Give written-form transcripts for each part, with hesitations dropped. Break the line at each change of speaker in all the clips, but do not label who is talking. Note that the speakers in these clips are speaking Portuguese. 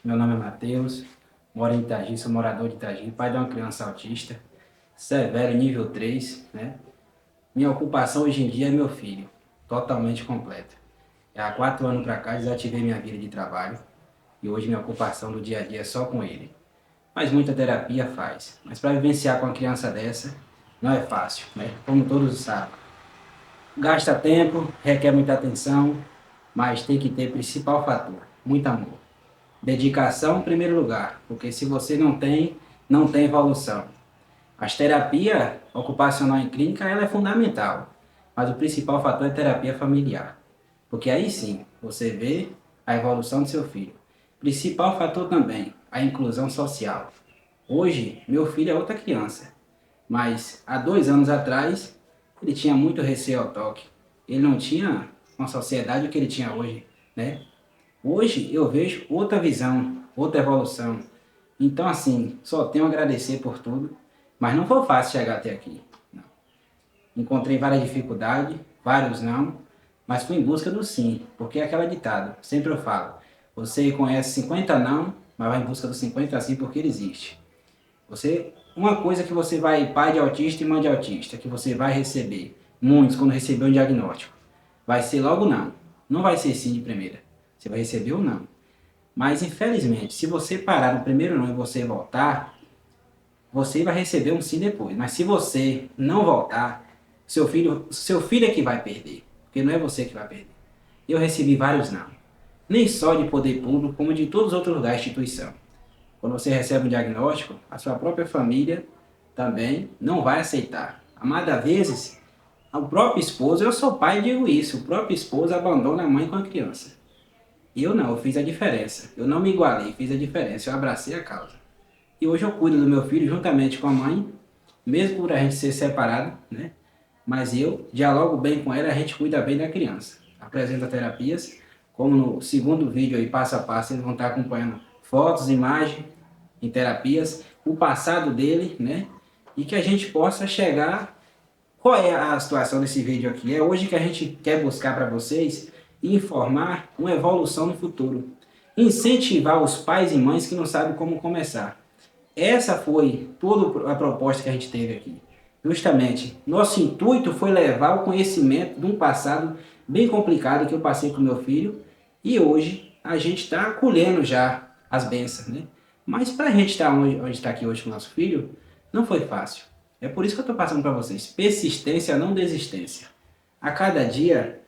Meu nome é Matheus, moro em Itagi, sou morador de Itagi, pai de uma criança autista, severo, nível 3, né? Minha ocupação hoje em dia é meu filho, totalmente completa. Há 4 anos para cá desativei minha vida de trabalho e hoje minha ocupação do dia a dia é só com ele. Mas muita terapia faz, mas para vivenciar com uma criança dessa não é fácil, né? Como todos sabem. Gasta tempo, requer muita atenção, mas tem que ter principal fator, muito amor. Dedicação em primeiro lugar, porque se você não tem, não tem evolução. As terapia ocupacional e clínica, ela é fundamental, mas o principal fator é terapia familiar, porque aí sim, você vê a evolução do seu filho. Principal fator também, a inclusão social. Hoje, meu filho é outra criança, mas há 2 anos atrás, ele tinha muito receio ao toque. Ele não tinha uma sociedade que ele tinha hoje, né? Hoje eu vejo outra visão, outra evolução. Então, assim, só tenho a agradecer por tudo, mas não foi fácil chegar até aqui. Não. Encontrei várias dificuldades, vários não, mas fui em busca do sim, porque é aquela ditado, sempre eu falo, você conhece 50 não, mas vai em busca dos 50 sim porque ele existe. Uma coisa que você vai, pai de autista e mãe de autista, que você vai receber, muitos quando receber um diagnóstico, vai ser logo não. Não vai ser sim de primeira. Você vai receber ou não. Mas infelizmente, se você parar no primeiro não e você voltar, você vai receber um sim depois. Mas se você não voltar, seu filho é que vai perder, porque não é você que vai perder. Eu recebi vários não. Nem só de poder público, como de todos os outros lugares, instituição. Quando você recebe um diagnóstico, a sua própria família também não vai aceitar. Amadas vezes, o próprio esposo, eu sou pai e digo isso, o próprio esposo abandona a mãe com a criança. Eu não, eu fiz a diferença. Eu não me igualei, fiz a diferença, eu abracei a causa. E hoje eu cuido do meu filho juntamente com a mãe, mesmo por a gente ser separado, né? Mas eu dialogo bem com ela, a gente cuida bem da criança. Apresenta terapias, como no segundo vídeo aí, passo a passo, eles vão estar acompanhando fotos, imagens em terapias, o passado dele, né? E que a gente possa chegar. Qual é a situação desse vídeo aqui? É hoje que a gente quer buscar para vocês e informar uma evolução no futuro. Incentivar os pais e mães que não sabem como começar. Essa foi toda a proposta que a gente teve aqui. Justamente, nosso intuito foi levar o conhecimento de um passado bem complicado que eu passei com meu filho e hoje a gente está colhendo já as bênçãos, né? Mas para a gente estar onde está aqui hoje com o nosso filho, não foi fácil. É por isso que eu estou passando para vocês. Persistência, não desistência. A cada dia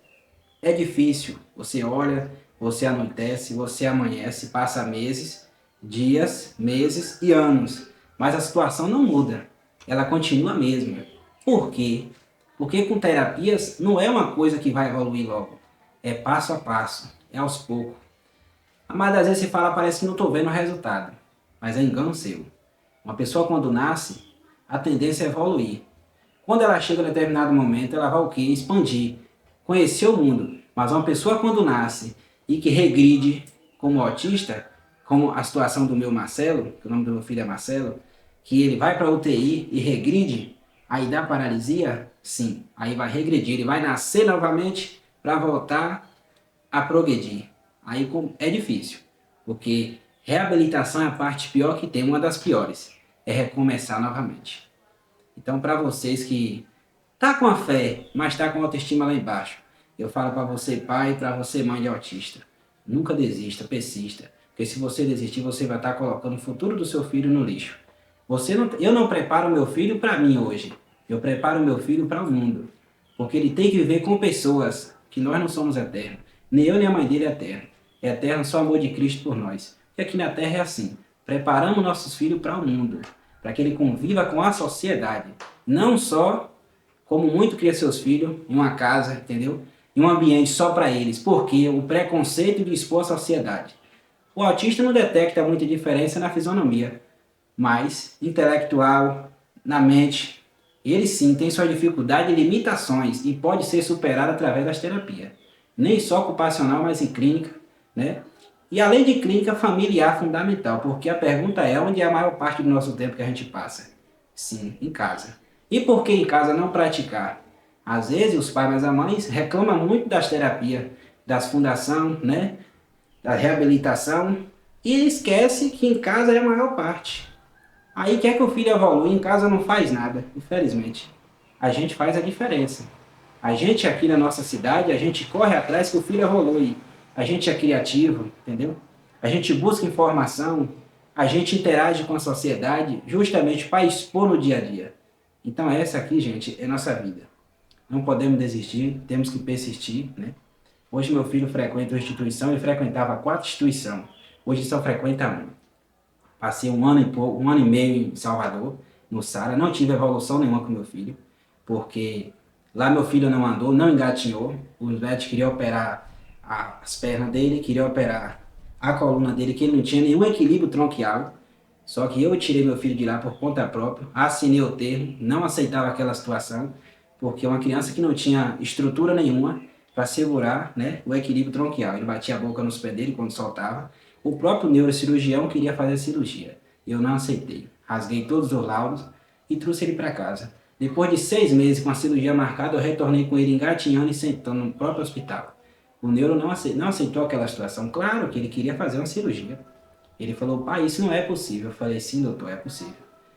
é difícil. Você olha, você anoitece, você amanhece, passa meses, dias, meses e anos. Mas a situação não muda. Ela continua a mesma. Por quê? Porque com terapias não é uma coisa que vai evoluir logo. É passo a passo, é aos poucos. A maioria das vezes você fala, parece que não estou vendo o resultado. Mas é engano seu. Uma pessoa quando nasce, a tendência é evoluir. Quando ela chega a determinado momento, ela vai o quê? Expandir, conhecer o mundo. Mas uma pessoa quando nasce e que regride como autista, como a situação do meu Marcelo, que o nome do meu filho é Marcelo, que ele vai para a UTI e regride, aí dá paralisia, sim, aí vai regredir, ele vai nascer novamente para voltar a progredir. Aí é difícil, porque reabilitação é a parte pior que tem, uma das piores, é recomeçar novamente. Então, para vocês que tá com a fé, mas tá com a autoestima lá embaixo, eu falo para você pai e para você mãe de autista, nunca desista, persista, porque se você desistir, você vai estar colocando o futuro do seu filho no lixo. Eu não preparo meu filho para mim hoje, eu preparo meu filho para o mundo, porque ele tem que viver com pessoas, que nós não somos eternos, nem eu nem a mãe dele é eterno. É eterno só o amor de Cristo por nós. E aqui na Terra é assim, preparamos nossos filhos para o mundo, para que ele conviva com a sociedade, não só como muito cria seus filhos em uma casa, entendeu? Em um ambiente só para eles, porque o preconceito de expor a sociedade. O autista não detecta muita diferença na fisionomia, mas intelectual, na mente, ele sim tem sua dificuldade e limitações e pode ser superado através das terapias. Nem só ocupacional, mas em clínica, né? E além de clínica, familiar fundamental, porque a pergunta é onde é a maior parte do nosso tempo que a gente passa? Sim, em casa. E por que em casa não praticar? Às vezes os pais e as mães reclamam muito das terapias, das fundações, né? Da reabilitação, e esquece que em casa é a maior parte. Aí quer que o filho evolua, em casa não faz nada, infelizmente. A gente faz a diferença. A gente aqui na nossa cidade, a gente corre atrás que o filho evolui. A gente é criativo, entendeu? A gente busca informação, a gente interage com a sociedade justamente para expor no dia a dia. Então essa aqui, gente, é nossa vida. Não podemos desistir, temos que persistir, né? Hoje meu filho frequenta uma instituição, ele frequentava 4 instituições. Hoje só frequenta uma. Passei um ano e meio em Salvador, no Sara, não tive evolução nenhuma com meu filho, porque lá meu filho não andou, não engatinhou, os médicos queriam operar as pernas dele, queriam operar a coluna dele, que ele não tinha nenhum equilíbrio tronquial, só que eu tirei meu filho de lá por conta própria, assinei o termo, não aceitava aquela situação, porque uma criança que não tinha estrutura nenhuma para segurar, né, o equilíbrio tronquial, ele batia a boca nos pés dele quando soltava, o próprio neurocirurgião queria fazer a cirurgia. Eu não aceitei. Rasguei todos os laudos e trouxe ele para casa. Depois de 6 meses com a cirurgia marcada, eu retornei com ele engatinhando e sentando no próprio hospital. O neuro não aceitou aquela situação. Claro que ele queria fazer uma cirurgia. Ele falou, pai, isso não é possível. Eu falei, sim, doutor, é possível.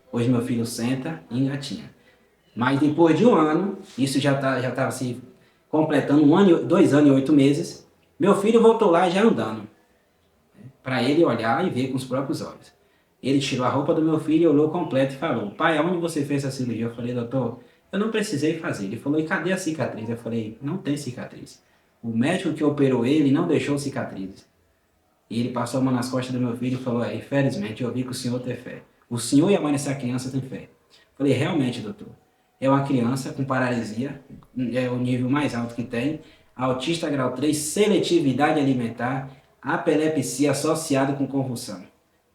Hoje meu filho senta e engatinha. Mas depois de um ano, isso já estava se completando 2 anos e 8 meses, meu filho voltou lá já andando para ele olhar e ver com os próprios olhos. Ele tirou a roupa do meu filho e olhou completo e falou, pai, aonde você fez essa cirurgia? Eu falei, doutor, eu não precisei fazer. Ele falou, e cadê a cicatriz? Eu falei, não tem cicatriz. O médico que operou ele não deixou cicatrizes. E ele passou a mão nas costas do meu filho e falou, infelizmente eu vi que o senhor tem fé. O senhor e a mãe dessa criança têm fé. Eu falei, realmente, doutor, é uma criança com paralisia, é o nível mais alto que tem, autista grau 3, seletividade alimentar, epilepsia associada com convulsão.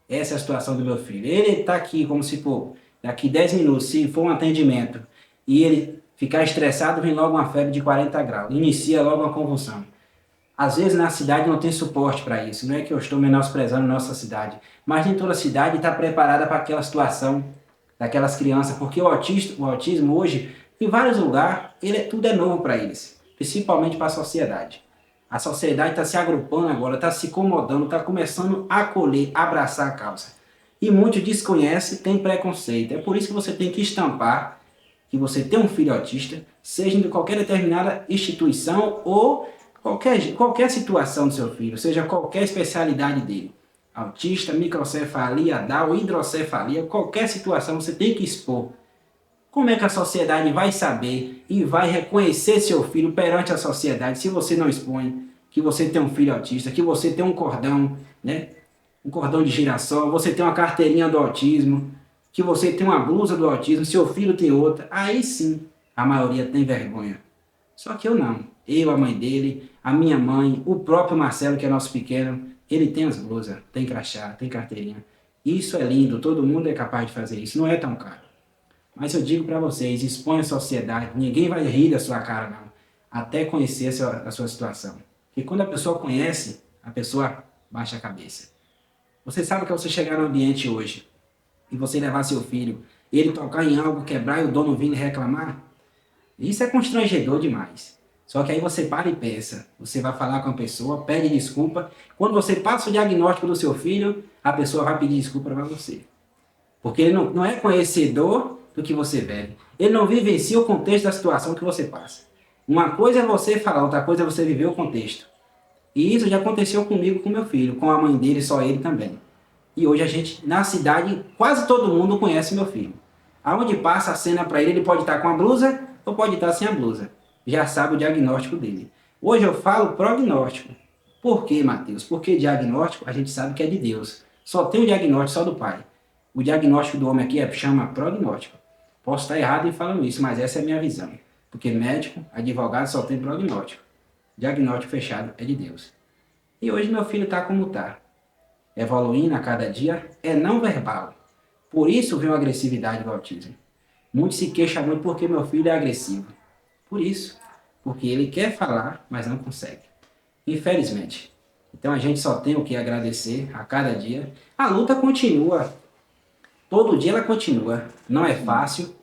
Essa é a situação do meu filho. Ele está aqui como se for, daqui 10 minutos, se for um atendimento, e ele ficar estressado, vem logo uma febre de 40 graus, inicia logo uma convulsão. Às vezes na cidade não tem suporte para isso, não é que eu estou menosprezando nossa cidade, mas nem toda cidade está preparada para aquela situação daquelas crianças, porque o autismo hoje, em vários lugares, tudo é novo para eles, principalmente para a sociedade. A sociedade está se agrupando agora, está se incomodando, está começando a acolher, abraçar a causa. E muitos desconhecem, têm preconceito. É por isso que você tem que estampar que você tem um filho autista, seja de qualquer determinada instituição ou qualquer situação do seu filho, seja qualquer especialidade dele. Autista, microcefalia, Down, hidrocefalia, qualquer situação você tem que expor. Como é que a sociedade vai saber e vai reconhecer seu filho perante a sociedade se você não expõe que você tem um filho autista, que você tem um cordão, né? Um cordão de girassol, você tem uma carteirinha do autismo, que você tem uma blusa do autismo, seu filho tem outra. Aí sim, a maioria tem vergonha. Só que eu não. Eu, a mãe dele, a minha mãe, o próprio Marcelo, que é nosso pequeno, ele tem as blusas, tem crachá, tem carteirinha. Isso é lindo, todo mundo é capaz de fazer isso, não é tão caro. Mas eu digo para vocês, expõe a sociedade, ninguém vai rir da sua cara não, até conhecer a sua situação. Porque quando a pessoa conhece, a pessoa baixa a cabeça. Você sabe que você chegar no ambiente hoje e você levar seu filho, ele tocar em algo, quebrar e o dono vir reclamar, isso é constrangedor demais. Só que aí você para e pensa, você vai falar com a pessoa, pede desculpa. Quando você passa o diagnóstico do seu filho, a pessoa vai pedir desculpa para você. Porque ele não é conhecedor do que você vive. Ele não vivencia o contexto da situação que você passa. Uma coisa é você falar, outra coisa é você viver o contexto. E isso já aconteceu comigo, com meu filho, com a mãe dele, só ele também. E hoje a gente, na cidade, quase todo mundo conhece meu filho. Aonde passa a cena para ele, ele pode estar com a blusa ou pode estar sem a blusa. Já sabe o diagnóstico dele. Hoje eu falo prognóstico. Por quê, Mateus? Porque diagnóstico a gente sabe que é de Deus. Só tem o diagnóstico só do Pai. O diagnóstico do homem aqui chama prognóstico. Posso estar errado em falando isso, mas essa é a minha visão. Porque médico, advogado só tem prognóstico. Diagnóstico fechado é de Deus. E hoje meu filho está como está. Evoluindo a cada dia, é não verbal. Por isso vem a agressividade do autismo. Muitos se queixam muito porque meu filho é agressivo. Por isso. Porque ele quer falar, mas não consegue. Infelizmente. Então a gente só tem o que agradecer a cada dia. A luta continua. Todo dia ela continua. Não é fácil.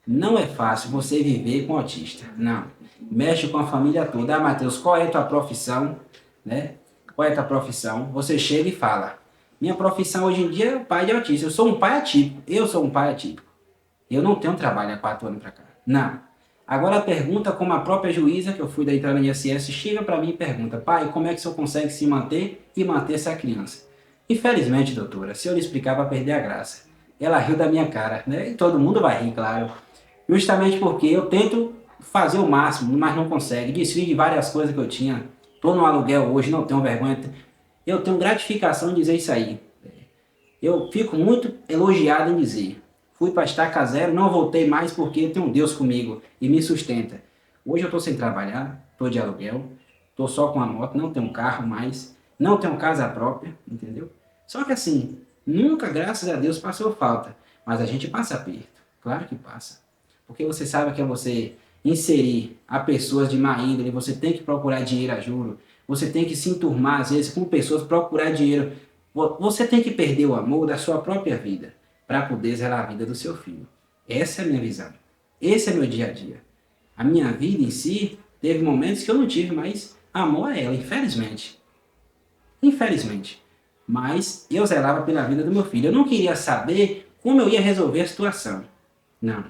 Não é fácil você viver com autista. Não. Mexe com a família toda. Ah, Mateus, qual é a tua profissão? Né? Qual é a tua profissão? Você chega e fala. Minha profissão hoje em dia é pai de autista. Eu sou um pai atípico. Eu sou um pai atípico. Eu não tenho trabalho há 4 anos para cá. Não. Agora a pergunta, como a própria juíza, que eu fui da entrada na INSS, chega para mim e pergunta: pai, como é que o senhor consegue se manter e manter essa criança? Infelizmente, doutora, se eu lhe explicar, vai perder a graça. Ela riu da minha cara, né? E todo mundo vai rir, claro. Justamente porque eu tento fazer o máximo, mas não consegue. Desfiz de várias coisas que eu tinha. Estou no aluguel hoje, não tenho vergonha. Eu tenho gratificação em dizer isso aí. Eu fico muito elogiado em dizer: fui para estaca zero, não voltei mais porque tem um Deus comigo e me sustenta. Hoje eu estou sem trabalhar, estou de aluguel, estou só com a moto, não tenho carro mais, não tenho casa própria, entendeu? Só que assim, nunca, graças a Deus, passou falta. Mas a gente passa aperto, claro que passa. Porque você sabe que é você inserir a pessoas de má índole, você tem que procurar dinheiro a juro, você tem que se enturmar às vezes com pessoas procurar dinheiro. Você tem que perder o amor da sua própria vida para poder zelar a vida do seu filho. Essa é a minha visão. Esse é meu dia a dia. A minha vida em si teve momentos que eu não tive mais amor a ela, infelizmente. Infelizmente. Mas eu zelava pela vida do meu filho. Eu não queria saber como eu ia resolver a situação. Não.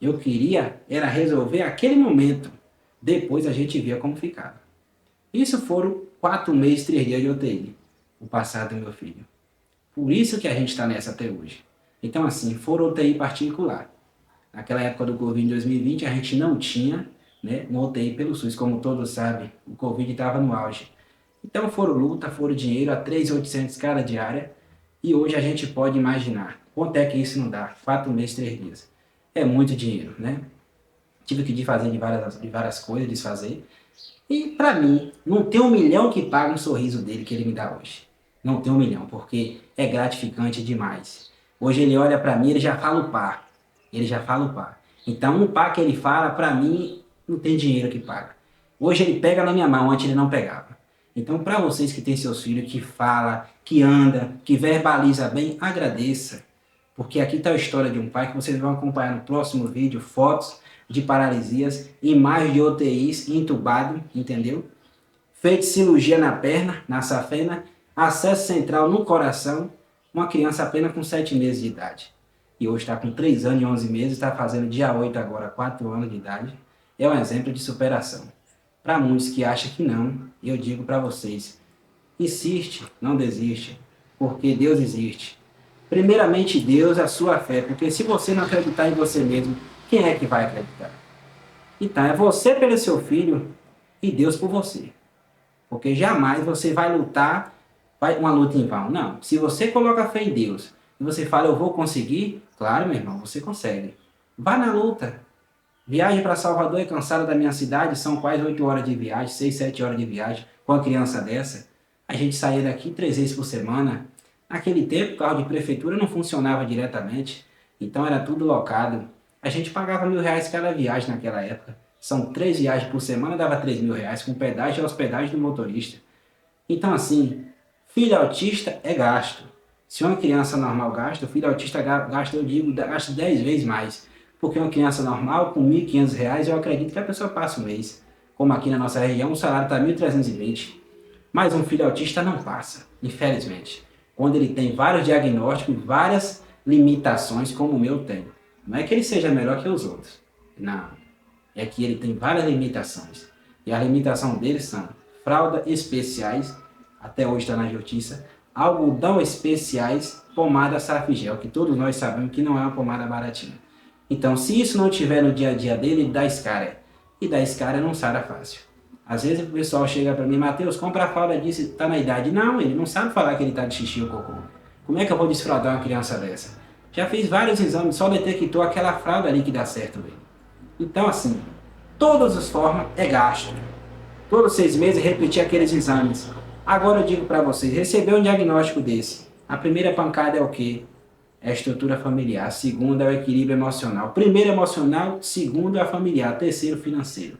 Eu queria era resolver aquele momento. Depois a gente via como ficava. Isso foram 4 meses, 3 dias de UTI. O passado do meu filho. Por isso que a gente está nessa até hoje. Então assim, foram UTI particular. Naquela época do Covid em 2020, a gente não tinha, né, uma UTI pelo SUS. Como todos sabem, o Covid estava no auge. Então foram luta, foram dinheiro a 3.800 cada diária. E hoje a gente pode imaginar quanto é que isso não dá. 4 meses, 3 dias. É muito dinheiro, né? Tive que desfazer de várias coisas, desfazer. E para mim, não tem 1 milhão que pague um sorriso dele que ele me dá hoje. Não tem 1 milhão, porque é gratificante demais. Hoje ele olha para mim, ele já fala o pá. Ele já fala o pá. Então um pá que ele fala, para mim, não tem dinheiro que paga. Hoje ele pega na minha mão, antes ele não pegava. Então para vocês que têm seus filhos, que fala, que anda, que verbaliza bem, agradeça. Porque aqui está a história de um pai que vocês vão acompanhar no próximo vídeo, fotos de paralisias, imagens de UTIs, entubado, entendeu? Feito cirurgia na perna, na safena, acesso central no coração, uma criança apenas com 7 meses de idade. E hoje está com 3 anos e 11 meses, está fazendo dia 8 agora, 4 anos de idade. É um exemplo de superação. Para muitos que acham que não, eu digo para vocês, insiste, não desiste, porque Deus existe. Primeiramente Deus, a sua fé, porque se você não acreditar em você mesmo, quem é que vai acreditar? Então é você pelo seu filho e Deus por você. Porque jamais você vai lutar, vai uma luta em vão. Não, se você coloca fé em Deus e você fala, eu vou conseguir, claro, meu irmão, você consegue. Vá na luta. Viagem para Salvador é cansada da minha cidade, são quase 8 horas de viagem, 6, 7 horas de viagem, com a criança dessa. A gente saía daqui 3 vezes por semana. Naquele tempo, o carro de prefeitura não funcionava diretamente, então era tudo locado. A gente pagava R$ 1.000 cada viagem naquela época. São 3 viagens por semana, dava R$ 3.000, com pedágio e hospedagem do motorista. Então assim, filho autista é gasto. Se uma criança normal gasta, o filho autista gasta, eu digo, gasta 10 vezes mais. Porque uma criança normal, com R$ 1.500, eu acredito que a pessoa passa o mês. Como aqui na nossa região, o salário está 1.320. Mas um filho autista não passa, infelizmente. Quando ele tem vários diagnósticos, várias limitações, como o meu tem. Não é que ele seja melhor que os outros. Não. É que ele tem várias limitações. E a limitação deles são fraldas especiais, até hoje está na justiça, algodão especiais, pomada Safigel, que todos nós sabemos que não é uma pomada baratinha. Então, se isso não tiver no dia a dia dele, dá escária. E dá escária não sara fácil. Às vezes o pessoal chega para mim, Mateus, compra a fralda disso, está na idade. Não, ele não sabe falar que ele está de xixi ou cocô. Como é que eu vou desfraldar uma criança dessa? Já fiz vários exames, só detectou aquela fralda ali que dá certo dele. Então assim, todas as formas é gasto. Todos 6 meses repetir aqueles exames. Agora eu digo para vocês, receber um diagnóstico desse, a primeira pancada é o quê? É a estrutura familiar. A segunda é o equilíbrio emocional. Primeiro emocional, segundo é a familiar, terceiro financeiro.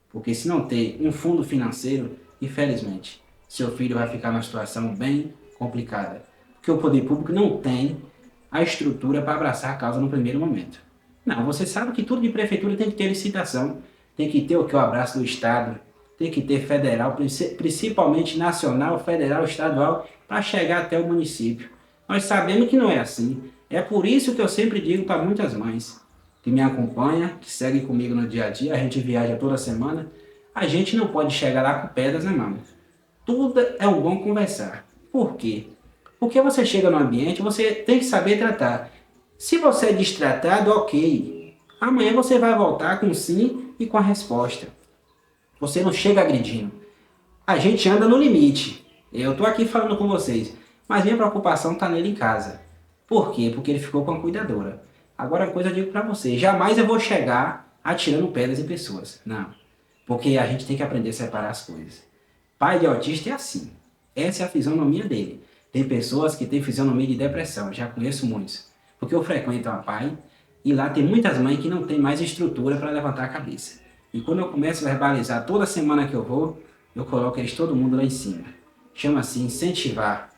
Porque se não ter um fundo financeiro, infelizmente, seu filho vai ficar numa situação bem complicada. Porque o poder público não tem a estrutura para abraçar a causa no primeiro momento. Não, você sabe que tudo de prefeitura tem que ter licitação, tem que ter o que? O abraço do Estado. tem que ter federal, principalmente nacional, federal, estadual, para chegar até o município. Nós sabemos que não é assim. É por isso que eu sempre digo para muitas mães que me acompanham, que seguem comigo no dia a dia, a gente viaja toda semana, a gente não pode chegar lá com pedras na mão. Tudo é um bom conversar. Por quê? Porque você chega no ambiente, você tem que saber tratar. Se você é destratado, ok. Amanhã você vai voltar com sim e com a resposta. Você não chega agredindo. A gente anda no limite. Eu estou aqui falando com vocês, mas minha preocupação está nele em casa. Por quê? Porque ele ficou com a cuidadora. Agora a coisa eu digo para você, jamais eu vou chegar atirando pedras em pessoas. Não. Porque a gente tem que aprender a separar as coisas. Pai de autista é assim. Essa é a fisionomia dele. Tem pessoas que têm fisionomia de depressão, já conheço muitos. Porque eu frequento uma pai e lá tem muitas mães que não têm mais estrutura para levantar a cabeça. E quando eu começo a verbalizar toda semana que eu vou, eu coloco eles todo mundo lá em cima. Chama-se incentivar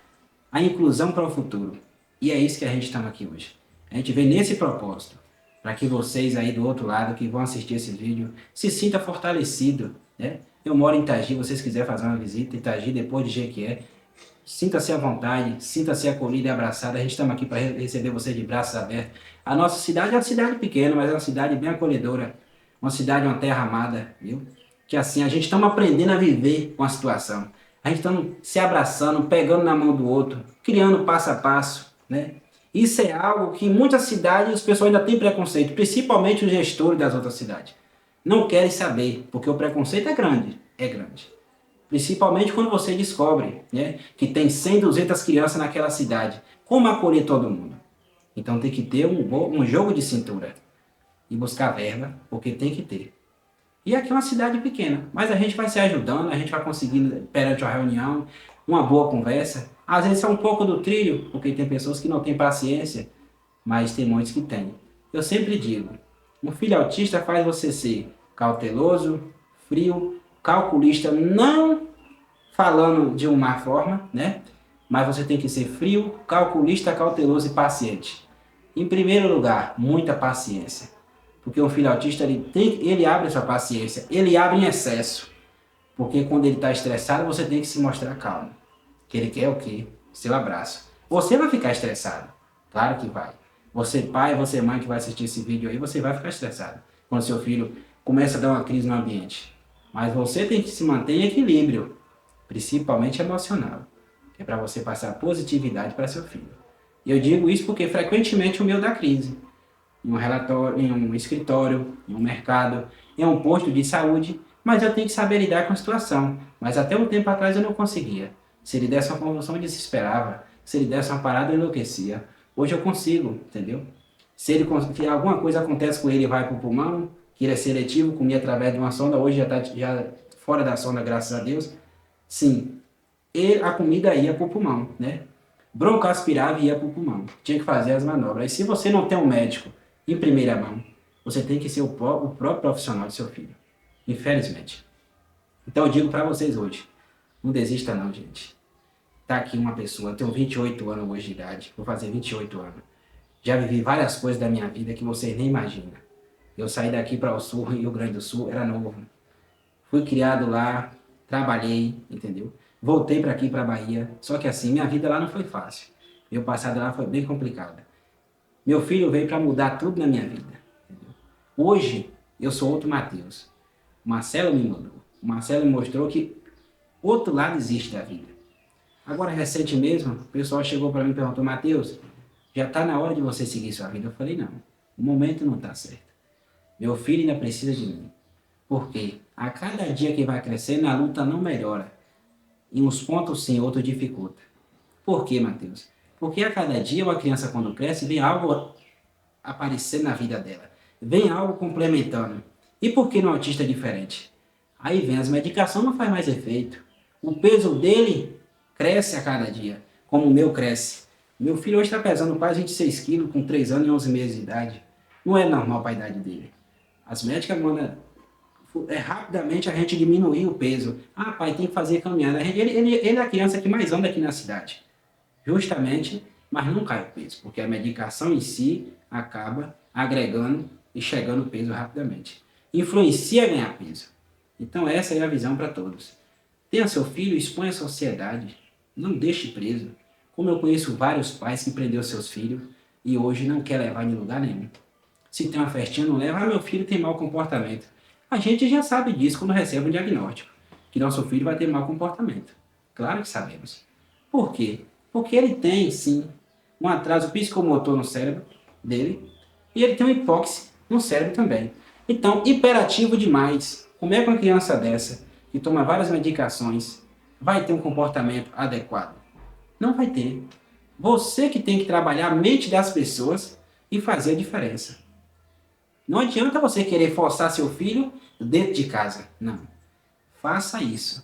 a inclusão para o futuro. E é isso que a gente está aqui hoje. A gente vem nesse propósito, para que vocês aí do outro lado que vão assistir esse vídeo se sintam fortalecidos, né? Eu moro em Itagi, vocês quiserem fazer uma visita, Itagi depois de Jequié, sinta-se à vontade, sinta-se acolhido e abraçado. A gente está aqui para receber vocês de braços abertos. A nossa cidade é uma cidade pequena, mas é uma cidade bem acolhedora. Uma cidade, uma terra amada, viu? Que assim, a gente estamos aprendendo a viver com a situação. A gente estamos se abraçando, pegando na mão do outro, criando passo a passo, né? Isso é algo que em muitas cidades os pessoal ainda têm preconceito, principalmente os gestores das outras cidades. Não querem saber, porque o preconceito é grande, é grande. Principalmente quando você descobre, né, que tem 100, 200 crianças naquela cidade. Como acolher todo mundo? Então tem que ter um jogo de cintura e buscar verba, porque tem que ter. E aqui é uma cidade pequena, mas a gente vai se ajudando, a gente vai conseguindo, perante uma reunião, uma boa conversa. Às vezes é um pouco do trilho, porque tem pessoas que não têm paciência, mas tem muitos que têm. Eu sempre digo, um filho autista faz você ser cauteloso, frio, calculista, não falando de uma má forma, né? Mas você tem que ser frio, calculista, cauteloso e paciente. Em primeiro lugar, muita paciência. Porque um filho autista, ele abre essa paciência, ele abre em excesso. Porque quando ele está estressado, você tem que se mostrar calmo. Que ele quer o quê? Seu abraço. Você vai ficar estressado. Claro que vai. Você pai, você mãe que vai assistir esse vídeo aí, você vai ficar estressado. Quando seu filho começa a dar uma crise no ambiente. Mas você tem que se manter em equilíbrio. Principalmente emocional. Que é para você passar positividade para seu filho. E eu digo isso porque frequentemente o meu dá crise. Em um relatório, em um escritório, em um mercado, em um posto de saúde, mas eu tenho que saber lidar com a situação. Mas até um tempo atrás eu não conseguia. Se ele desse uma convulsão, eu desesperava. Se ele desse uma parada, eu enlouquecia. Hoje eu consigo, entendeu? Se alguma coisa acontece com ele e vai para o pulmão, que ele é seletivo, comia através de uma sonda, hoje já está já fora da sonda, graças a Deus. Sim, a comida ia para o pulmão, né? Broncoaspirava e ia para o pulmão. Tinha que fazer as manobras. E se você não tem um médico em primeira mão, você tem que ser o próprio profissional do seu filho. Infelizmente. Então eu digo para vocês hoje, não desista não, gente. Tá aqui uma pessoa, eu tenho 28 anos hoje de idade, vou fazer 28 anos. Já vivi várias coisas da minha vida que vocês nem imaginam. Eu saí daqui para o sul, Rio Grande do Sul, era novo. Fui criado lá, trabalhei, entendeu? Voltei para aqui, para Bahia. Só que assim, minha vida lá não foi fácil. Meu passado lá foi bem complicado. Meu filho veio para mudar tudo na minha vida. Entendeu? Hoje, eu sou outro Matheus. O Marcelo me mudou. O Marcelo me mostrou que outro lado existe da vida. Agora, recente mesmo, o pessoal chegou para mim e perguntou, Matheus, já está na hora de você seguir sua vida? Eu falei, não, o momento não está certo. Meu filho ainda precisa de mim. Por quê? A cada dia que vai crescendo, a luta não melhora. Em uns pontos sim, outros dificulta. Por quê, Matheus? Porque a cada dia uma criança quando cresce, vem algo aparecer na vida dela. Vem algo complementando. E por que no autista é diferente? Aí vem, as medicações não faz mais efeito. O peso dele cresce a cada dia, como o meu cresce. Meu filho hoje está pesando quase 26 quilos, com 3 anos e 11 meses de idade. Não é normal para a idade dele. As médicas mandam rapidamente a gente diminuir o peso. Ah, pai, tem que fazer caminhada. Ele é a criança que mais anda aqui na cidade. Justamente, mas não cai o peso, porque a medicação em si acaba agregando e chegando o peso rapidamente. Influencia a ganhar peso. Então essa é a visão para todos. Tenha seu filho, exponha a sociedade. Não deixe preso. Como eu conheço vários pais que prenderam seus filhos e hoje não quer levar em lugar nenhum. Se tem uma festinha, não leva. Ah, meu filho tem mau comportamento. A gente já sabe disso quando recebe um diagnóstico. Que nosso filho vai ter mau comportamento. Claro que sabemos. Por quê? Porque ele tem, sim, um atraso psicomotor no cérebro dele e ele tem uma hipóxia no cérebro também. Então, hiperativo demais. Como é que uma criança dessa, que toma várias medicações, vai ter um comportamento adequado? Não vai ter. Você que tem que trabalhar a mente das pessoas e fazer a diferença. Não adianta você querer forçar seu filho dentro de casa. Não. Faça isso.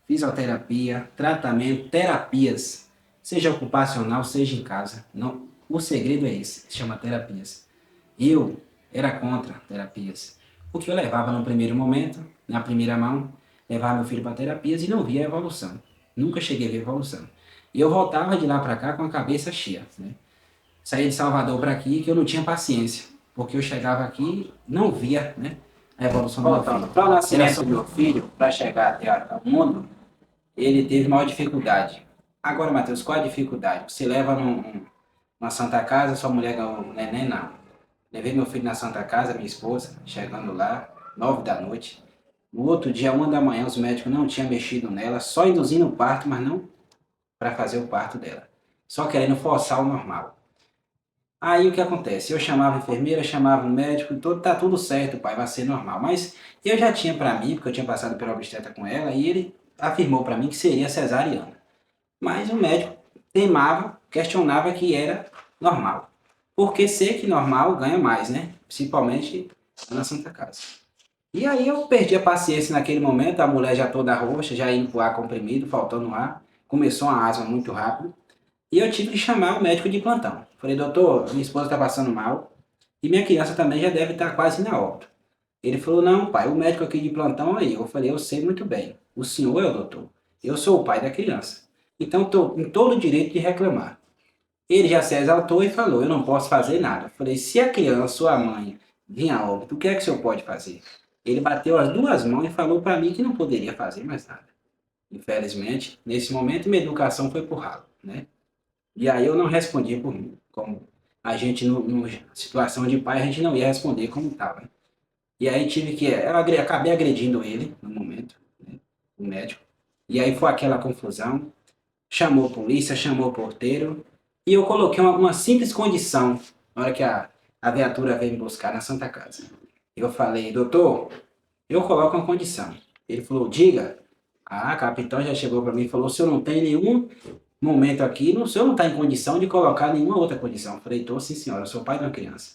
Fisioterapia, tratamento, terapias. Seja ocupacional, seja em casa. Não, o segredo é esse. Se chama terapias. Eu era contra terapias. Porque eu levava no primeiro momento, na primeira mão, levava meu filho para terapias e não via evolução. Nunca cheguei a ver evolução. E eu voltava de lá para cá com a cabeça cheia, né? Saía de Salvador para aqui que eu não tinha paciência, porque eu chegava aqui não via, né, a evolução do meu filho. Para o nascimento do meu filho, para chegar até ao mundo, ele teve maior dificuldade. Agora, Matheus, qual a dificuldade? Você leva numa Santa Casa, sua mulher ganhou o neném? Não. Levei meu filho na Santa Casa, minha esposa, chegando lá, 9 da noite. No outro dia, 1 da manhã, os médicos não tinham mexido nela, só induzindo o parto, mas não para fazer o parto dela. Só querendo forçar o normal. Aí o que acontece? Eu chamava a enfermeira, chamava o médico, tá tudo certo, pai, vai ser normal. Mas eu já tinha para mim, porque eu tinha passado pela obstetra com ela, e ele afirmou para mim que seria cesariana. Mas o médico teimava, questionava que era normal. Porque sei que normal ganha mais, né? Principalmente na Santa Casa. E aí eu perdi a paciência naquele momento, a mulher já toda roxa, já indo pro ar comprimido, faltando ar. Começou uma asma muito rápido. E eu tive que chamar o médico de plantão. Falei, doutor, minha esposa está passando mal e minha criança também já deve estar quase na óbito. Ele falou, não, pai, o médico aqui de plantão aí. Eu falei, eu sei muito bem. O senhor é o doutor. Eu sou o pai da criança. Então estou em todo o direito de reclamar. Ele já se exaltou e falou, eu não posso fazer nada. Eu falei, se a criança ou a mãe vir a óbito, o que é que o senhor pode fazer? Ele bateu as duas mãos e falou para mim que não poderia fazer mais nada. Infelizmente, nesse momento, minha educação foi por ralo, né? E aí eu não respondia por mim. Como a gente, no situação de pai, a gente não ia responder como estava. E aí tive que. Acabei agredindo ele no momento, né, o médico. E aí foi aquela confusão. Chamou a polícia, chamou o porteiro. E eu coloquei uma simples condição na hora que a viatura veio me buscar na Santa Casa. Eu falei, doutor, eu coloco uma condição. Ele falou, diga. Ah, capitão já chegou para mim e falou, o senhor não tem nenhum momento aqui, o senhor não está em condição de colocar nenhuma outra condição. Eu falei, estou sim, senhora, eu sou pai de uma criança.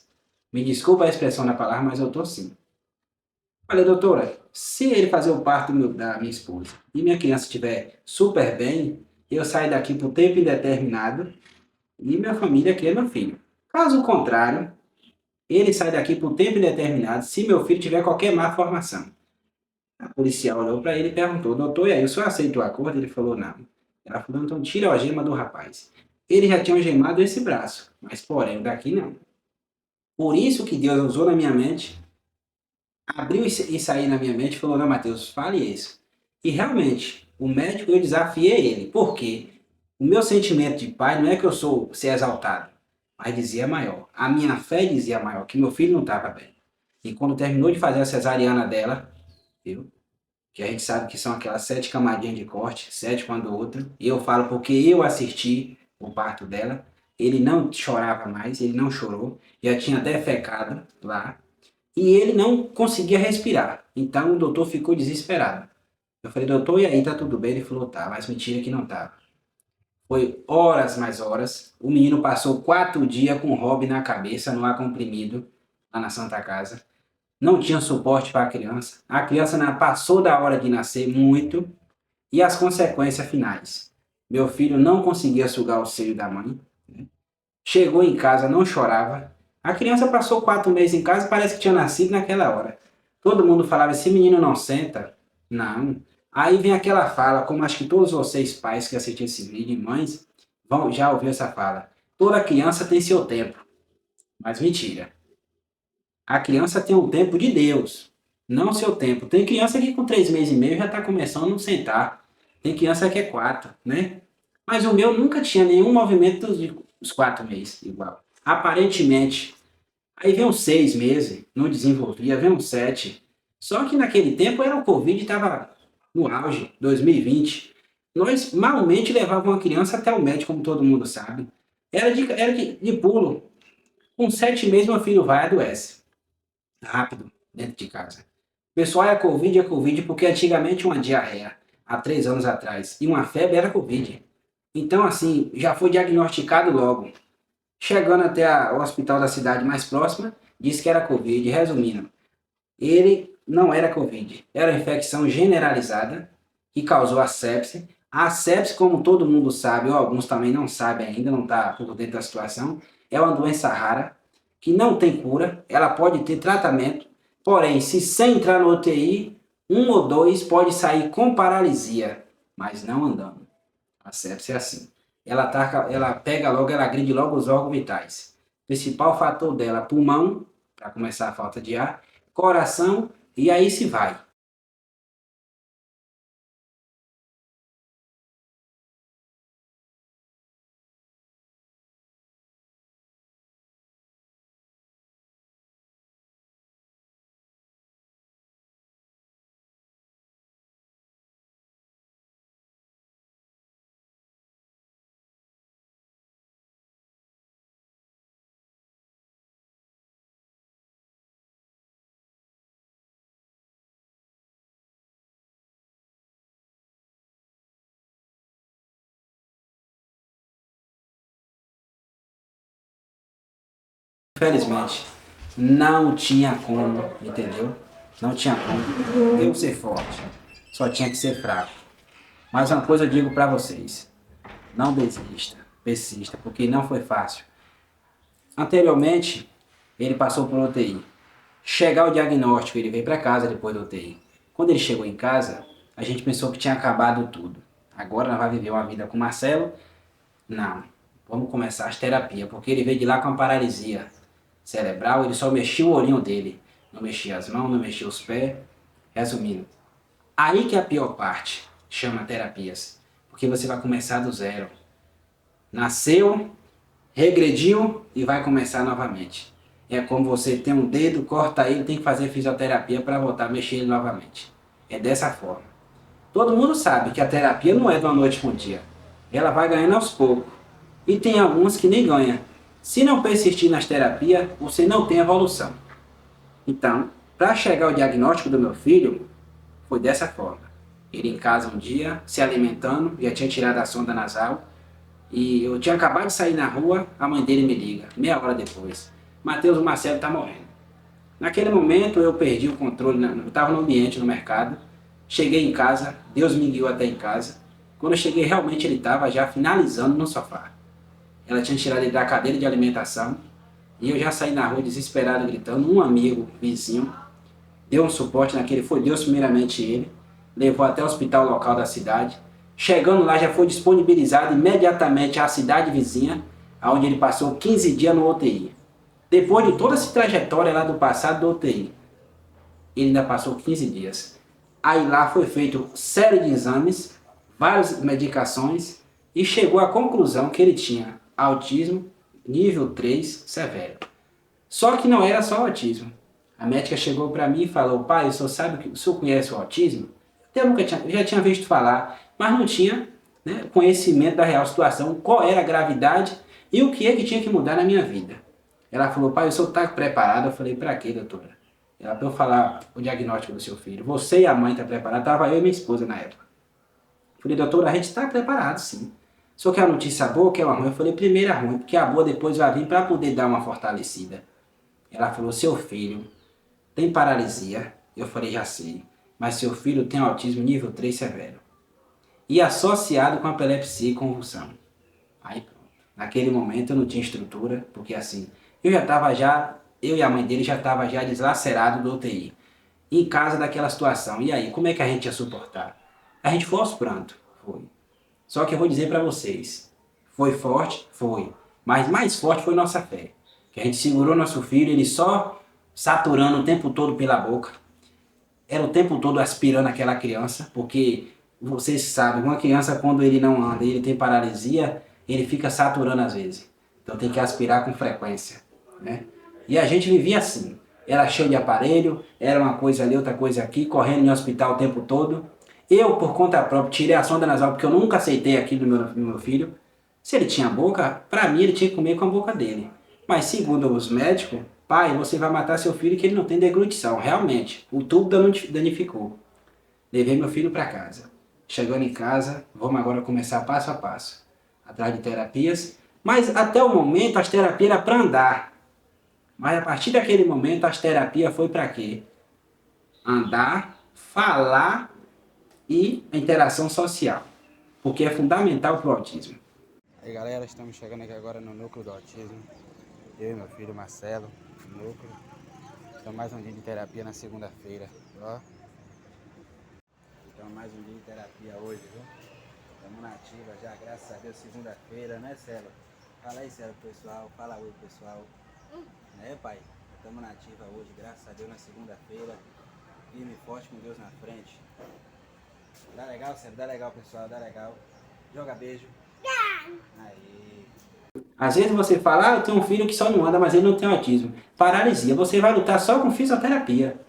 Me desculpa a expressão da palavra, mas eu estou sim. Falei, doutora, se ele fazer o parto da minha esposa e minha criança estiver super bem, eu saio daqui por tempo indeterminado e minha família cria meu filho. Caso contrário, ele sai daqui por tempo indeterminado se meu filho tiver qualquer má formação. A policial olhou para ele e perguntou, doutor, e aí, o senhor aceita o acordo? Ele falou, não. Ela falou, então tira a algema do rapaz. Ele já tinha algemado esse braço, mas porém o daqui não. Por isso que Deus usou na minha mente, abriu isso aí na minha mente e falou, não, Mateus, fale isso. E realmente, o médico, eu desafiei ele. Por quê? O meu sentimento de pai não é que eu sou ser exaltado, mas dizia maior. A minha fé dizia maior, que meu filho não estava bem. E quando terminou de fazer a cesariana dela, viu? Que a gente sabe que são aquelas 7 camadinhas de corte, 7 quando outra. E eu falo porque eu assisti o parto dela. Ele não chorava mais, ele não chorou, já tinha defecado lá. E ele não conseguia respirar. Então o doutor ficou desesperado. Eu falei, doutor, e aí, tá tudo bem? Ele falou, tá, mas mentira que não tava. Foi horas mais horas. O menino passou 4 dias com Rob na cabeça, no ar comprimido, lá na Santa Casa. Não tinha suporte para a criança. A criança passou da hora de nascer muito. E as consequências finais. Meu filho não conseguia sugar o seio da mãe. Né? Chegou em casa, não chorava. A criança passou 4 meses em casa, parece que tinha nascido naquela hora. Todo mundo falava, esse menino não senta. Não. Aí vem aquela fala, como acho que todos vocês pais que assistem esse vídeo, mães, já ouviram essa fala. Toda criança tem seu tempo. Mas mentira. A criança tem o tempo de Deus. não o seu tempo. Tem criança que com 3 meses e meio já está começando a sentar. Tem criança que é 4, né? Mas o meu nunca tinha nenhum movimento dos 4 meses igual. Aparentemente. Aí vem uns 6 meses, não desenvolvia, vem uns 7. Só que naquele tempo era o Covid, estava no auge, 2020. Nós malmente levávamos uma criança até o médico, como todo mundo sabe. Era de pulo. Com 7 meses, meu filho vai e adoece. Rápido, dentro de casa. Pessoal, é Covid, porque antigamente uma diarreia, há 3 anos atrás, e uma febre era Covid. Então, assim, já foi diagnosticado logo. Chegando até o hospital da cidade mais próxima, disse que era Covid. Resumindo, ele não era Covid, era infecção generalizada que causou a sepse. A sepse, como todo mundo sabe, ou alguns também não sabem ainda, não está por dentro da situação, é uma doença rara que não tem cura, ela pode ter tratamento, porém, se sem entrar no UTI, um ou dois pode sair com paralisia, mas não andando. A sepse é assim. Ela pega logo, ela agride logo os órgãos vitais. Principal fator dela, pulmão, para começar a falta de ar, coração, e aí se vai. Infelizmente, não tinha como, entendeu? Não tinha como eu ser forte. Só tinha que ser fraco. Mas uma coisa eu digo para vocês: não desista, persista, porque não foi fácil. Anteriormente, ele passou por UTI. Chegar o diagnóstico, ele veio para casa depois do UTI. Quando ele chegou em casa, a gente pensou que tinha acabado tudo. Agora nós vamos viver uma vida com o Marcelo? Não. Vamos começar as terapias, porque ele veio de lá com uma paralisia cerebral, ele só mexia o olhinho dele. Não mexia as mãos, não mexia os pés. Resumindo, aí que é a pior parte, chama terapias. Porque você vai começar do zero. Nasceu, regrediu e vai começar novamente. É como você tem um dedo, corta ele, tem que fazer fisioterapia para voltar a mexer ele novamente. É dessa forma. Todo mundo sabe que a terapia não é de uma noite para um dia. Ela vai ganhando aos poucos. E tem algumas que nem ganha. Se não persistir nas terapias, você não tem evolução. Então, para chegar ao diagnóstico do meu filho, foi dessa forma. Ele em casa um dia, se alimentando, já tinha tirado a sonda nasal, e eu tinha acabado de sair na rua, a mãe dele me liga, meia hora depois. Matheus, o Marcelo está morrendo. Naquele momento eu perdi o controle, eu estava no ambiente, no mercado. Cheguei em casa, Deus me guiou até em casa. Quando eu cheguei, realmente ele estava já finalizando no sofá. Ela tinha tirado ele da cadeira de alimentação. E eu já saí na rua desesperado, gritando. Um amigo, vizinho, deu um suporte naquele, foi Deus primeiramente ele. Levou até o hospital local da cidade. Chegando lá, já foi disponibilizado imediatamente à cidade vizinha, onde ele passou 15 dias no UTI. Depois de toda essa trajetória lá do passado do UTI, ele ainda passou 15 dias. Aí lá foi feito série de exames, várias medicações e chegou à conclusão que ele tinha autismo nível 3 severo. Só que não era só autismo. A médica chegou para mim e falou: pai, o senhor sabe que o senhor conhece o autismo? Eu já tinha visto falar, mas não tinha, né, conhecimento da real situação, qual era a gravidade e o que é que tinha que mudar na minha vida. Ela falou: pai, o senhor está preparado? Eu falei: para quê, doutora? Ela, para eu falar o diagnóstico do seu filho. Você e a mãe estão preparados? Estava eu e minha esposa na época. Eu falei: doutora, a gente está preparado, sim. O senhor quer a notícia boa ou quer uma ruim? Eu falei: primeiro a ruim, porque a boa depois vai vir para poder dar uma fortalecida. Ela falou: seu filho tem paralisia? Eu falei: já sei. Mas seu filho tem autismo nível 3 severo. E associado com epilepsia e convulsão. Aí pronto. Naquele momento eu não tinha estrutura, porque assim, eu e a mãe dele já estava já deslacerado do UTI. Em casa daquela situação. E aí, como é que a gente ia suportar? A gente foi aos prantos. Foi. Só que eu vou dizer para vocês. Foi forte? Foi. Mas mais forte foi nossa fé. Que a gente segurou nosso filho, ele só saturando o tempo todo pela boca. era o tempo todo aspirando aquela criança, porque vocês sabem, uma criança quando ele não anda, ele tem paralisia, ele fica saturando às vezes. Então tem que aspirar com frequência, né? E a gente vivia assim. Era cheio de aparelho, era uma coisa ali, outra coisa aqui, correndo em hospital o tempo todo. Eu, por conta própria, tirei a sonda nasal porque eu nunca aceitei aquilo no meu filho. Se ele tinha boca, para mim ele tinha que comer com a boca dele. Mas segundo os médicos, pai, você vai matar seu filho que ele não tem deglutição. Realmente, o tubo danificou. Levei meu filho para casa. Chegando em casa, vamos agora começar passo a passo. Atrás de terapias. Mas até o momento as terapias eram para andar. Mas a partir daquele momento as terapias foi para quê? Andar, falar e a interação social. Porque é fundamental para o autismo. Aí galera, estamos chegando aqui agora no núcleo do autismo. Eu e meu filho Marcelo, no núcleo. Então mais um dia de terapia na segunda-feira. Ó. Então mais um dia de terapia hoje, viu? Estamos na ativa já, graças a Deus, segunda-feira, né, Celo? Fala aí, Celo, pessoal. Fala oi, pessoal. Né, pai? Estamos na ativa hoje, graças a Deus, na segunda-feira. Firme e forte com Deus na frente. Dá legal, Celo? Dá legal, pessoal, dá legal. Joga beijo. Aí. Às vezes você fala, eu tenho um filho que só não anda, mas ele não tem autismo. Paralisia, você vai lutar só com fisioterapia.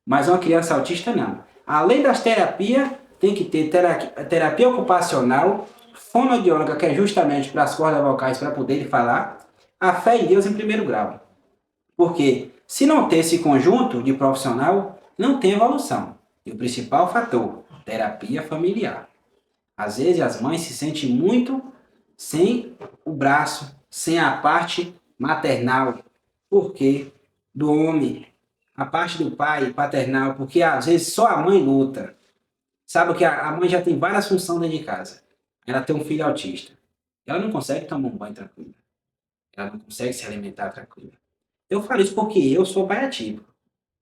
Mas uma criança autista não. Além das terapias, tem que ter terapia ocupacional, fonoaudióloga, que é justamente para as cordas vocais, para poder falar, a fé em Deus em primeiro grau. Porque se não ter esse conjunto de profissional, não tem evolução. E o principal fator, terapia familiar. Às vezes as mães se sentem muito sem o braço, sem a parte maternal. Por quê? Do homem. A parte do pai paternal, porque às vezes só a mãe luta. Sabe que a mãe já tem várias funções dentro de casa. Ela tem um filho autista. Ela não consegue tomar um banho tranquilo. Ela não consegue se alimentar tranquilo. Eu falo isso porque eu sou pai atípico.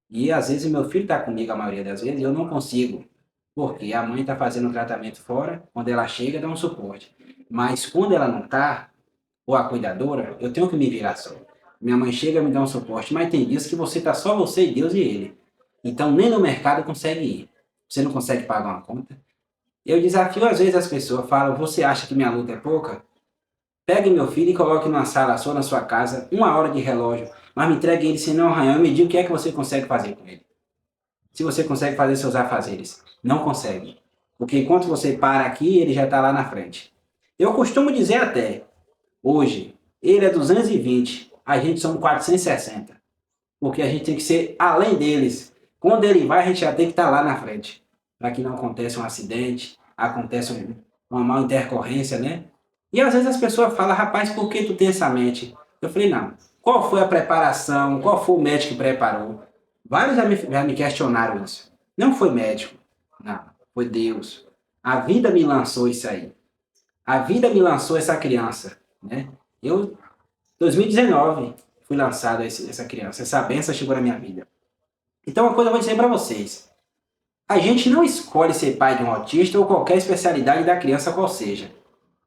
E às vezes meu filho está comigo a maioria das vezes e eu não consigo. Porque a mãe está fazendo um tratamento fora, quando ela chega dá um suporte. Mas quando ela não está, ou a cuidadora, eu tenho que me virar só. Minha mãe chega e me dá um suporte, mas tem dias que você está só você e Deus e ele. Então nem no mercado consegue ir. Você não consegue pagar uma conta. Eu desafio às vezes as pessoas, falo, você acha que minha luta é pouca? Pegue meu filho e coloque numa sala só na sua casa, 1 hora de relógio, mas me entregue ele sem não arranhar e me diga o que é que você consegue fazer com ele. Se você consegue fazer seus afazeres. Não consegue. Porque enquanto você para aqui, ele já está lá na frente. Eu costumo dizer até, hoje, ele é 220, a gente somos 460. Porque a gente tem que ser além deles. Quando ele vai, a gente já tem que estar lá na frente. Para que não aconteça um acidente, aconteça uma mal intercorrência, né? E às vezes as pessoas falam, rapaz, por que tu tem essa mente? Eu falei, não. Qual foi a preparação? Qual foi o médico que preparou? Vários já me questionaram isso. Não foi médico. Não, foi Deus. A vida me lançou isso aí. A vida me lançou essa criança, né? Eu, 2019, fui lançado essa criança. Essa benção chegou na minha vida. Então, uma coisa eu vou dizer para vocês. A gente não escolhe ser pai de um autista ou qualquer especialidade da criança qual seja.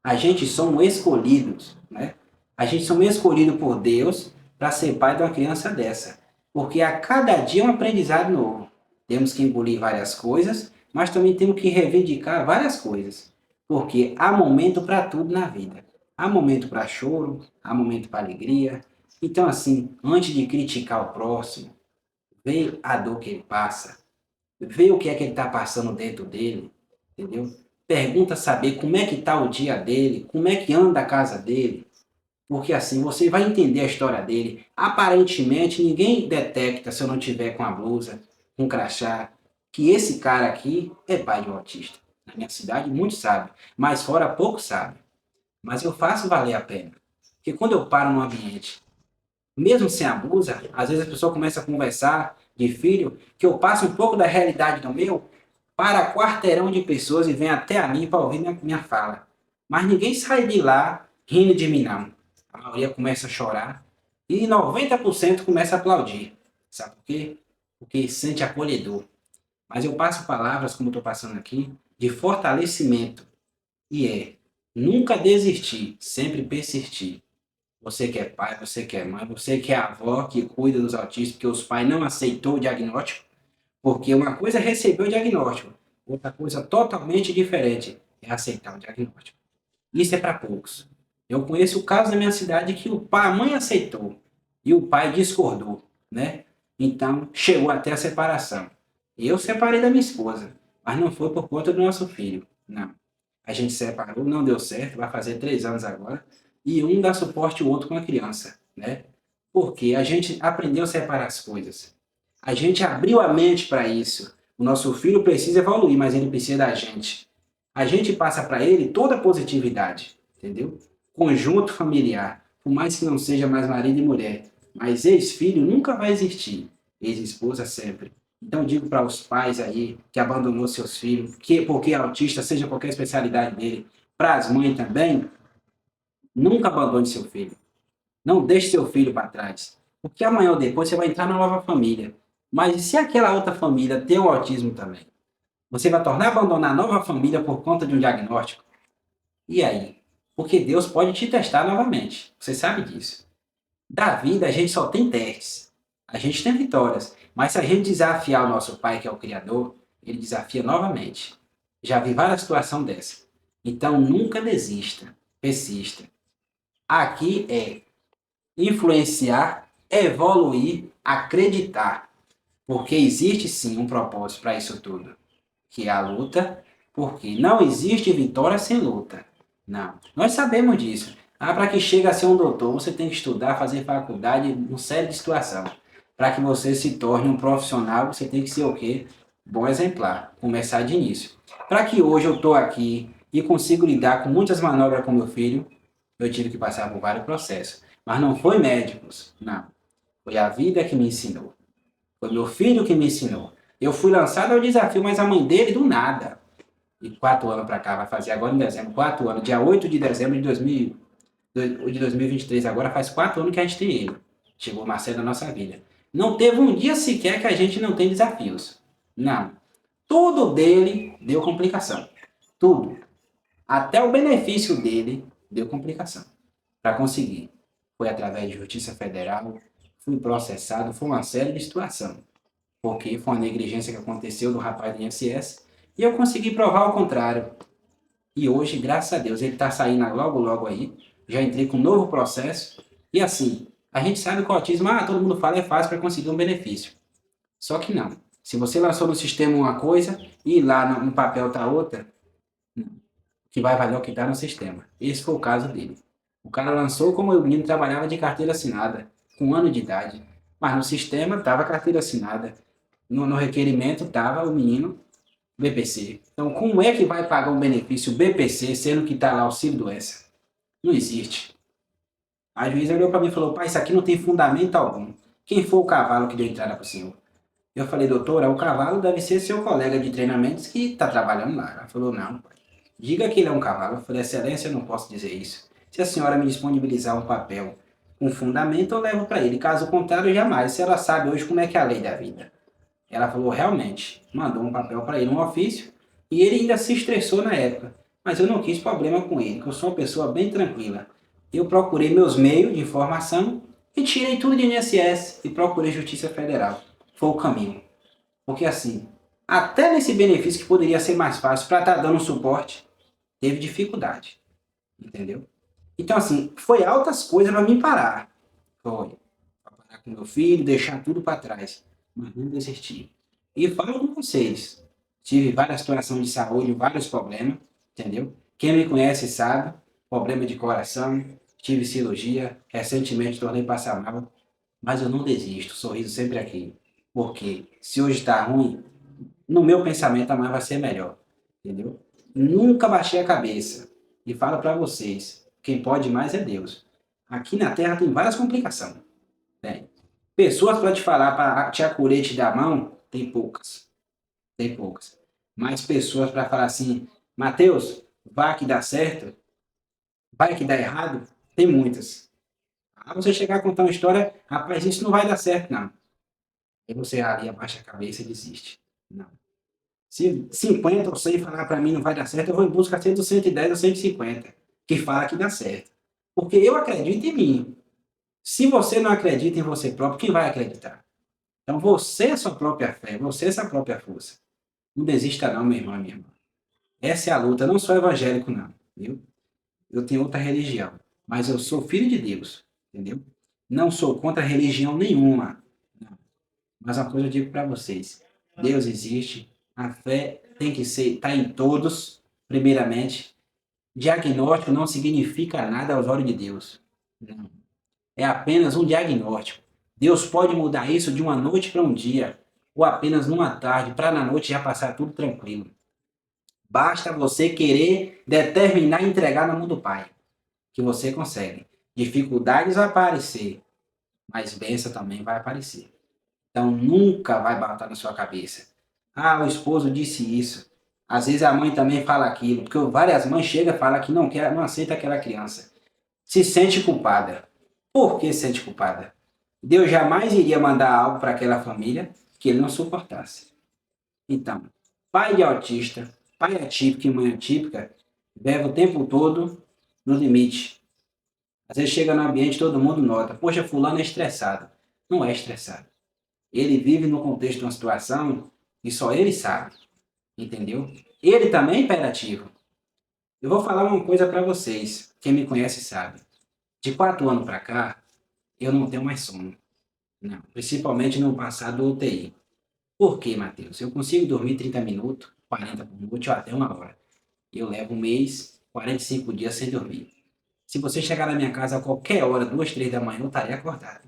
A gente somos escolhidos, né? A gente somos escolhidos por Deus para ser pai de uma criança dessa. Porque a cada dia é um aprendizado novo. Temos que engolir várias coisas, mas também temos que reivindicar várias coisas. Porque há momento para tudo na vida. Há momento para choro, há momento para alegria. Então, assim, antes de criticar o próximo, vê a dor que ele passa, vê o que é que ele está passando dentro dele, entendeu? Pergunta saber como é que está o dia dele, como é que anda a casa dele, porque assim você vai entender a história dele. Aparentemente ninguém detecta se eu não tiver com a blusa, com o crachá, que esse cara aqui é pai de um autista. Na minha cidade muitos sabem, mas fora poucos sabem. Mas eu faço valer a pena, porque quando eu paro no ambiente, mesmo sem a blusa, às vezes a pessoa começa a conversar de filho, que eu passo um pouco da realidade do meu, para quarteirão de pessoas e vem até a mim para ouvir minha fala. Mas ninguém sai de lá rindo de mim, não. A maioria começa a chorar e 90% começa a aplaudir. Sabe por quê? Porque sente acolhedor. Mas eu passo palavras, como estou passando aqui, de fortalecimento. E nunca desistir, sempre persistir. Você que é pai, você que é mãe, você que é avó que cuida dos autistas, porque os pais não aceitou o diagnóstico, Porque uma coisa é receber o diagnóstico, outra coisa totalmente diferente é aceitar o diagnóstico. Isso é para poucos. Eu conheço o caso da minha cidade que a mãe aceitou e o pai discordou, né? Então, chegou até a separação. Eu separei da minha esposa, mas não foi por conta do nosso filho, não. A gente separou, não deu certo, vai fazer 3 anos agora, e um dá suporte ao outro com a criança, né? Porque a gente aprendeu a separar as coisas. A gente abriu a mente para isso. O nosso filho precisa evoluir, mas ele precisa da gente. A gente passa para ele toda a positividade, entendeu? Conjunto familiar, por mais que não seja mais marido e mulher, mas ex-filho nunca vai existir, ex-esposa sempre. Então digo para os pais aí que abandonou seus filhos, que porque é autista, seja qualquer especialidade dele, para as mães também, nunca abandone seu filho. Não deixe seu filho para trás. Porque amanhã ou depois você vai entrar na nova família. Mas e se aquela outra família tem o autismo também? Você vai tornar a abandonar a nova família por conta de um diagnóstico? E aí? Porque Deus pode te testar novamente. Você sabe disso. Da vida a gente só tem testes. A gente tem vitórias. Mas se a gente desafiar o nosso Pai, que é o Criador, ele desafia novamente. Já vi várias situações dessa. Então nunca desista. Persista. Aqui é influenciar, evoluir, acreditar. Porque existe sim um propósito para isso tudo, que é a luta, porque não existe vitória sem luta. Não. Nós sabemos disso. Ah, para que chegue a ser um doutor, você tem que estudar, fazer faculdade, uma série de situações. Para que você se torne um profissional, você tem que ser o quê? Bom exemplar. Começar de início. Para que hoje eu estou aqui e consigo lidar com muitas manobras com meu filho, eu tive que passar por vários processos. Mas não foi médicos, não. Foi a vida que me ensinou. Foi meu filho que me ensinou. Eu fui lançado ao desafio, mas a mãe dele, do nada. E 4 anos para cá, vai fazer agora em dezembro, 4 anos, dia 8 de dezembro de 2023, agora faz 4 anos que a gente tem ele. Chegou o Marcelo na nossa vida. Não teve um dia sequer que a gente não tem desafios. Não. Tudo dele deu complicação. Tudo. Até o benefício dele deu complicação. Para conseguir. Foi através de justiça federal, fui processado, foi uma série de situações. Porque foi uma negligência que aconteceu do rapaz do INSS e eu consegui provar o contrário. E hoje, graças a Deus, ele está saindo logo logo aí. Já entrei com um novo processo. E assim, a gente sabe que o autismo, todo mundo fala, é fácil para conseguir um benefício. Só que não. Se você lançou no sistema uma coisa e lá no papel está outra, que vai valer o que está no sistema. Esse foi o caso dele. O cara lançou como o menino trabalhava de carteira assinada, com 1 ano de idade. Mas no sistema estava carteira assinada. No requerimento estava o menino BPC. Então, como é que vai pagar um benefício BPC, sendo que está lá auxílio doença? Não existe. A juíza olhou para mim e falou, pai, isso aqui não tem fundamento algum. Quem foi o cavalo que deu entrada para o senhor? Eu falei, doutora, o cavalo deve ser seu colega de treinamentos que está trabalhando lá. Ela falou, não, pai. Diga que ele é um cavalo. Eu falei, excelência, eu não posso dizer isso. Se a senhora me disponibilizar um papel com fundamento, eu levo para ele. Caso contrário, jamais. Se ela sabe hoje como é que é a lei da vida. Ela falou, realmente, mandou um papel para ele, um ofício, e ele ainda se estressou na época. Mas eu não quis problema com ele, que eu sou uma pessoa bem tranquila. Eu procurei meus meios de informação e tirei tudo de INSS e procurei Justiça Federal. Foi o caminho. Porque assim, até nesse benefício que poderia ser mais fácil para estar dando suporte, teve dificuldade. Entendeu? Então assim, foi altas coisas para mim parar. Foi. Para parar com meu filho, deixar tudo para trás. Mas não desisti. E falo com vocês. Tive várias situações de saúde, vários problemas, entendeu? Quem me conhece sabe, problema de coração, tive cirurgia, recentemente tornei passar mal, mas eu não desisto, sorriso sempre aqui. Porque se hoje está ruim, no meu pensamento amanhã vai ser melhor, entendeu? Nunca baixei a cabeça. E falo para vocês, quem pode mais é Deus. Aqui na Terra tem várias complicações. Tem. Pessoas para te falar, para te acolher e te dar a mão, tem poucas. Tem poucas. Mas pessoas para falar assim, Mateus, vai que dá certo, vai que dá errado, tem muitas. Você chegar a contar uma história, rapaz, isso não vai dar certo, não. E você ali abaixa a cabeça e desiste. Não. Se 50 ou 100 falar para mim não vai dar certo, eu vou em busca de 110 ou 150, que fala que dá certo. Porque eu acredito em mim. Se você não acredita em você próprio, quem vai acreditar? Então você é a sua própria fé, você é a sua própria força. Não desista não, meu irmão, minha irmã. Essa é a luta, eu não sou evangélico não, viu? Eu tenho outra religião, mas eu sou filho de Deus, entendeu? Não sou contra religião nenhuma, não. Mas uma coisa eu digo para vocês, Deus existe, a fé tem que ser, tá em todos, primeiramente. Diagnóstico não significa nada aos olhos de Deus. Não. É apenas um diagnóstico. Deus pode mudar isso de uma noite para um dia, ou apenas numa tarde, para na noite já passar tudo tranquilo. Basta você querer determinar e entregar na mão do Pai, que você consegue. Dificuldades vão aparecer, mas bênção também vai aparecer. Então nunca vai botar na sua cabeça. Ah, o esposo disse isso. Às vezes a mãe também fala aquilo, porque várias mães chegam e falam que não quer, não aceita aquela criança. Se sente culpada. Por que se sente culpada? Deus jamais iria mandar algo para aquela família que ele não suportasse. Então, pai de autista, pai atípico e mãe atípica, vive o tempo todo no limite. Às vezes chega no ambiente todo mundo nota, poxa, fulano é estressado. Não é estressado. Ele vive no contexto de uma situação que só ele sabe, entendeu? Ele também é imperativo. Eu vou falar uma coisa para vocês, quem me conhece sabe. De 4 anos para cá, eu não tenho mais sono. Não, principalmente no passado UTI. Por quê, Matheus? Eu consigo dormir 30 minutos, 40 por noite ou até 1 hora. Eu levo um mês, 45 dias sem dormir. Se você chegar na minha casa a qualquer hora, 2, 3 da manhã, eu estaria acordado.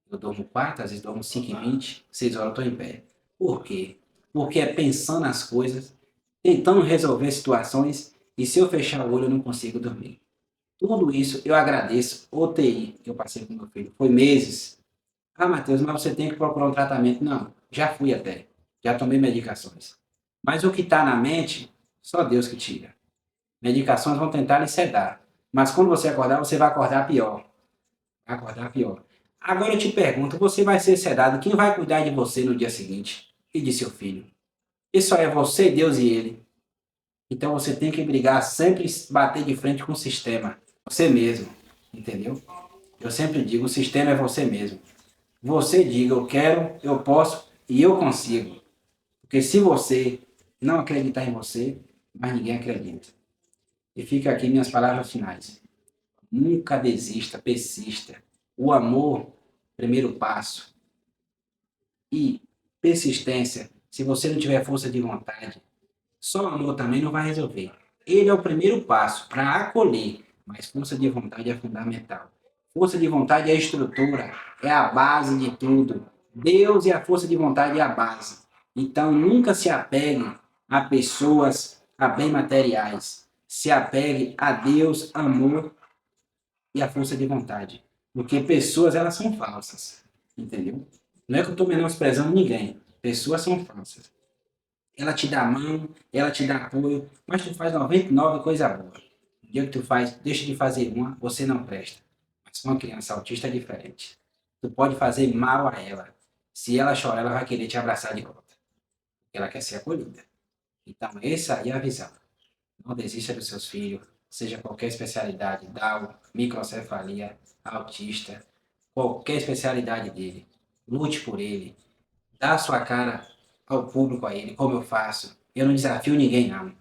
Eu durmo 4, às vezes durmo 5h20, 6 horas eu estou em pé. Por quê? Porque é pensando nas coisas, tentando resolver situações, e se eu fechar o olho eu não consigo dormir. Tudo isso eu agradeço UTI que eu passei com meu filho. Foi meses. Ah, Matheus, mas você tem que procurar um tratamento. Não, já fui até. Já tomei medicações. Mas o que está na mente, só Deus que tira. Medicações vão tentar lhe sedar. Mas quando você acordar, você vai acordar pior. Vai acordar pior. Agora eu te pergunto, você vai ser sedado, quem vai cuidar de você no dia seguinte? E de seu filho? Isso só é você, Deus e ele. Então você tem que brigar, sempre bater de frente com o sistema. Você mesmo. Entendeu? Eu sempre digo, o sistema é você mesmo. Você diga, eu quero, eu posso e eu consigo. Porque se você não acreditar em você, mais ninguém acredita. E fica aqui minhas palavras finais. Nunca desista, persista. O amor, primeiro passo. E persistência, se você não tiver força de vontade, só o amor também não vai resolver. Ele é o primeiro passo para acolher, mas força de vontade é fundamental. Força de vontade é a estrutura, é a base de tudo. Deus e a força de vontade é a base. Então nunca se apegue a pessoas, a bens materiais. Se apegue a Deus, amor e a força de vontade. Porque pessoas, elas são falsas. Entendeu? Não é que eu estou menosprezando ninguém. Pessoas são falsas. Ela te dá a mão, ela te dá apoio, mas tu faz 99 coisa boa. O dia que tu faz, deixa de fazer uma, você não presta. Mas com uma criança autista é diferente. Tu pode fazer mal a ela. Se ela chorar, ela vai querer te abraçar de volta. Ela quer ser acolhida. Então, essa aí é a visão. Não desista dos seus filhos, seja qualquer especialidade, Down, microcefalia, autista, qualquer especialidade dele. Lute por ele. Dá a sua cara ao público a ele, como eu faço. Eu não desafio ninguém, não.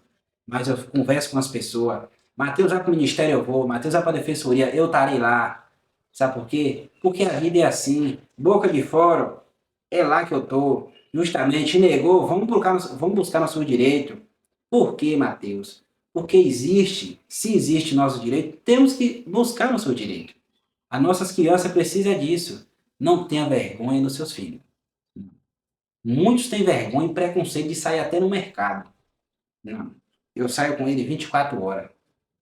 Mas eu converso com as pessoas. Mateus, vai para o ministério, eu vou. Mateus, vai para a defensoria, eu estarei lá. Sabe por quê? Porque a vida é assim. Boca de fora, é lá que eu tô. Justamente, negou, vamos buscar nosso direito. Por quê, Mateus? Porque existe, se existe nosso direito, temos que buscar nosso direito. As nossas crianças precisam disso. Não tenha vergonha dos seus filhos. Muitos têm vergonha e preconceito de sair até no mercado. Não. Eu saio com ele 24 horas.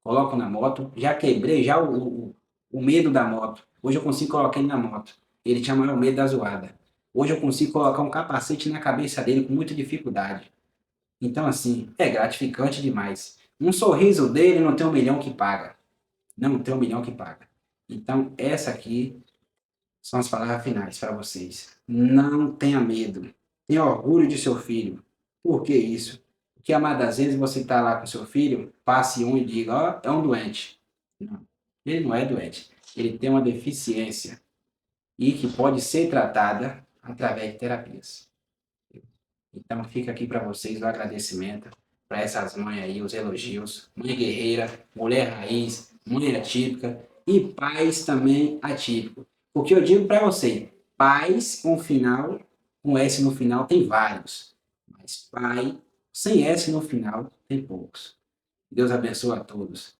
Coloco na moto. Já quebrei já o medo da moto. Hoje eu consigo colocar ele na moto. Ele tinha maior medo da zoada. Hoje eu consigo colocar um capacete na cabeça dele com muita dificuldade. Então, assim, é gratificante demais. Um sorriso dele não tem 1 milhão que paga. Não tem 1 milhão que paga. Então, essa aqui são as palavras finais para vocês. Não tenha medo. Tenha orgulho de seu filho. Por que isso? Porque, amadas vezes, você está lá com seu filho, passe um e diga, ó, é um doente. Não, ele não é doente. Ele tem uma deficiência e que pode ser tratada através de terapias. Então fica aqui para vocês o agradecimento para essas mães aí, os elogios. Mãe guerreira, mulher raiz, mãe atípica e pais também atípicos. Porque eu digo para você, pais com final, com S no final tem vários, mas pai sem S no final tem poucos. Deus abençoe a todos.